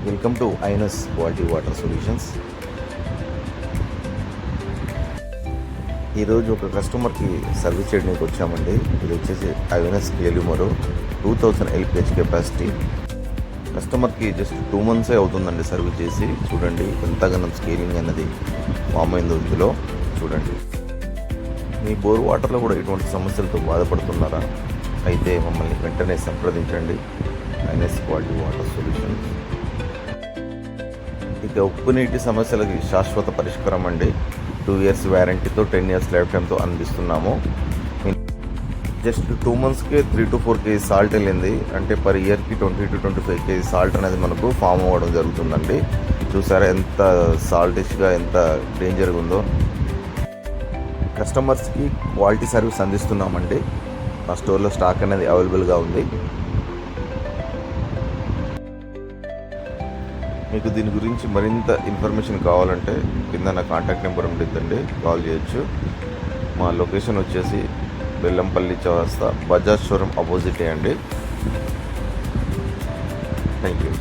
Welcome to ఐనస్ quality water solutions. ఈరోజు ఒక కస్టమర్కి సర్వీస్ చేయడానికి వచ్చామండి. ఇది వచ్చేసి ఐనస్ కేలిమరు 2000 LPH కెపాసిటీ. కస్టమర్కి జస్ట్ 2 months అవుతుందండి సర్వీస్ చేసి. చూడండి ఎంతగానో స్కేలింగ్ అనేది ఫామ్ అయిందో ఇందులో చూడండి. మీ బోర్ వాటర్లో కూడా ఇటువంటి సమస్యలతో బాధపడుతున్నారా? అయితే మమ్మల్ని వెంటనే సంప్రదించండి. ఐనస్ క్వాలిటీ వాటర్ సొల్యూషన్స్. ఇక ఉప్పు నీటి సమస్యలకి శాశ్వత పరిష్కారం అండి. 2 years వ్యారంటీతో 10 years లైఫ్ టైంతో అందిస్తున్నాము. జస్ట్ 2 monthsకే 3 to 4 kg సాల్ట్ వెళ్ళింది. అంటే పర్ ఇయర్కి 20 to 25 kg సాల్ట్ అనేది మనకు ఫామ్ అవ్వడం జరుగుతుందండి. చూసారా ఎంత సాల్టిష్గా ఎంత డేంజర్గా ఉందో. కస్టమర్స్కి క్వాలిటీ సర్వీస్ అందిస్తున్నామండి. మా స్టోర్లో స్టాక్ అనేది అవైలబుల్గా ఉంది. మీకు దీని గురించి మరింత ఇన్ఫర్మేషన్ కావాలంటే కింద నా కాంటాక్ట్ నెంబర్ ఉంటుందండి, కాల్ చేయొచ్చు. మా లొకేషన్ వచ్చేసి బెల్లంపల్లి చౌరస్తా, బజాజ్ షోరూమ్ ఆపోజిటే అండి. Thank you.